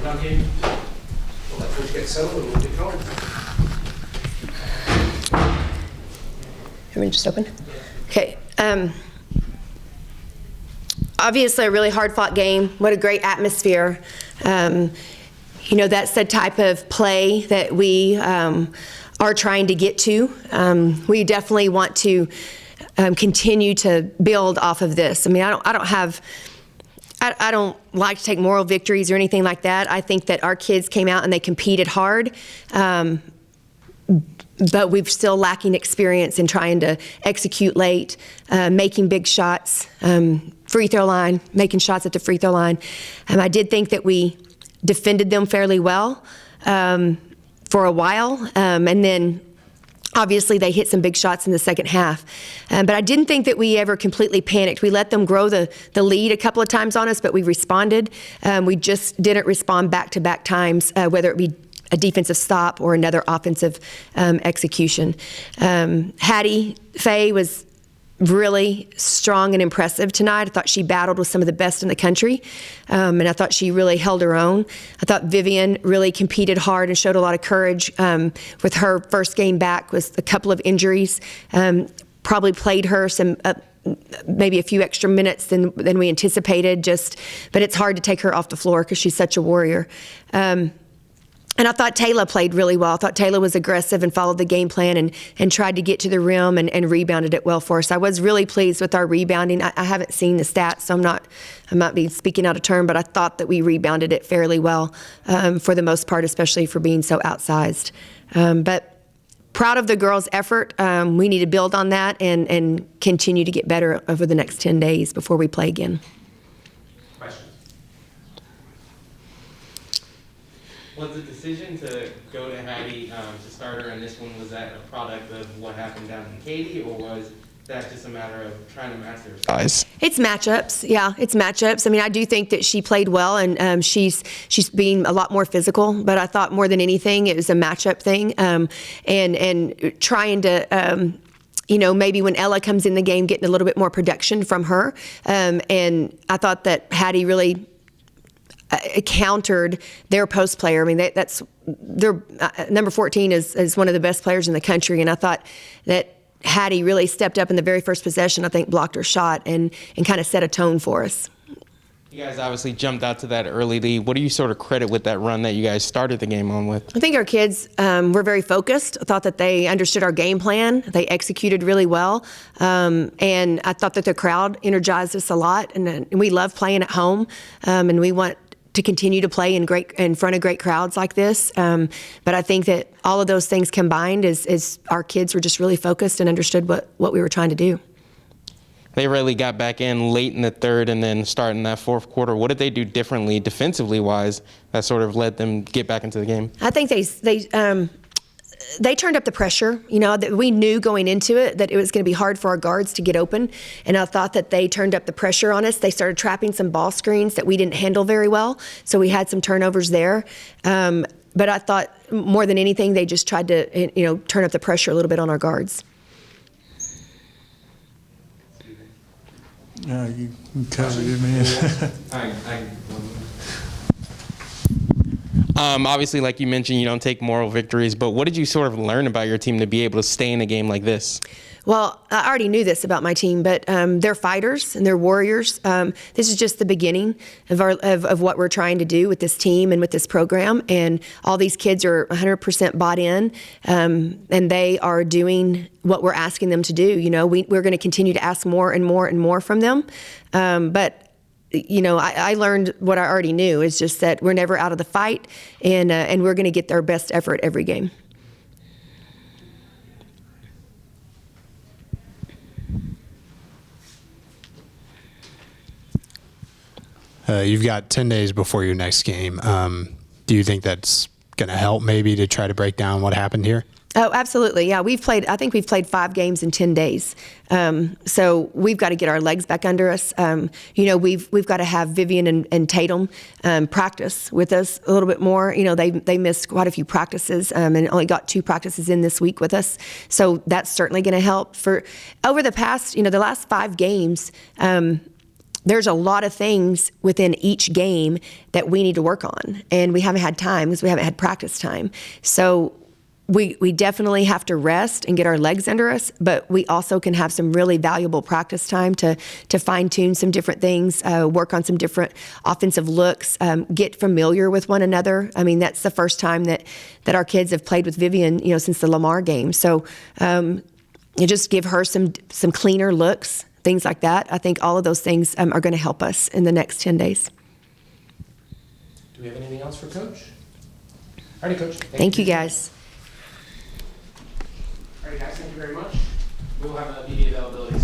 rebound game. We'll let Coach get settled and we'll get going. Let me just open. Okay. Obviously, a really hard-fought game. What a great atmosphere. You know, that's the type of play that we are trying to get to. We definitely want to continue to build off of this. I mean, I don't like to take moral victories or anything like that. I think that our kids came out and they competed hard. But we're still lacking experience in trying to execute late, making big shots, free throw line, making shots at the free throw line. I did think that we defended them fairly well for a while, and then obviously they hit some big shots in the second half. But I didn't think that we ever completely panicked. We let them grow the lead a couple of times on us, but we responded. We just didn't respond back-to-back times, whether it be a defensive stop or another offensive execution. Hattie Faye was really strong and impressive tonight. I thought she battled with some of the best in the country, and I thought she really held her own. I thought Vivian really competed hard and showed a lot of courage with her first game back with a couple of injuries. Probably played her some maybe a few extra minutes than we anticipated, but it's hard to take her off the floor because she's such a warrior. And I thought Taylor played really well. I thought Taylor was aggressive and followed the game plan and tried to get to the rim and rebounded it well for us. I was really pleased with our rebounding. I haven't seen the stats, so I might be speaking out of turn, but I thought that we rebounded it fairly well for the most part, especially for being so outsized. But proud of the girls' effort. We need to build on that and continue to get better over the next 10 days before we play again. Was the decision to go to Hattie to start her in this one, was that a product of what happened down in Katy, or was that just a matter of trying to match their size? It's matchups. Yeah, it's matchups. I mean, I do think that she played well, and she's being a lot more physical. But I thought more than anything, it was a matchup thing, and trying to. You know, maybe when Ella comes in the game, getting a little bit more production from her. And I thought that Hattie really countered their post player. I mean, that's their number 14 is one of the best players in the country, and I thought that Hattie really stepped up in the very first possession. I think blocked her shot and kind of set a tone for us. You guys obviously jumped out to that early lead. What do you sort of credit with that run that you guys started the game on with? I think our kids were very focused. I thought that they understood our game plan. They executed really well. And I thought that the crowd energized us a lot. And we love playing at home. And we want to continue to play in front of great crowds like this. But I think that all of those things combined is our kids were just really focused and understood what we were trying to do. They really got back in late in the third and then starting that fourth quarter. What did they do differently defensively wise that sort of let them get back into the game? I think they turned up the pressure. You know, that we knew going into it that it was going to be hard for our guards to get open, and I thought that they turned up the pressure on us. They started trapping some ball screens that we didn't handle very well, so we had some turnovers there. But I thought more than anything, they just tried to, you know, turn up the pressure a little bit on our guards. No, you covered it, man. Obviously, like you mentioned, you don't take moral victories, but what did you sort of learn about your team to be able to stay in a game like this? Well, I already knew this about my team, but they're fighters and they're warriors. This is just the beginning of what we're trying to do with this team and with this program. And all these kids are 100% bought in, and they are doing what we're asking them to do. You know, we're going to continue to ask more and more and more from them. But you know, I learned what I already knew. Is just that we're never out of the fight, and we're going to get our best effort every game. You've got 10 days before your next game. Do you think that's going to help maybe to try to break down what happened here? Oh, absolutely. Yeah, I think we've played 5 games in 10 days. So we've got to get our legs back under us. You know, we've got to have Vivian and Tatum practice with us a little bit more. You know, they missed quite a few practices and only got 2 practices in this week with us. So that's certainly going to help. For over the past, you know, the last 5 games, there's a lot of things within each game that we need to work on, and we haven't had time because we haven't had practice time. So we definitely have to rest and get our legs under us, but we also can have some really valuable practice time to fine-tune some different things, work on some different offensive looks, get familiar with one another. I mean, that's the first time that our kids have played with Vivian, since the Lamar game. So you just give her some cleaner looks, things like that. I think all of those things are going to help us in the next 10 days. Do we have anything else for Coach? All right, Coach. Thank you, guys. All right, guys, thank you very much. We'll have a media availability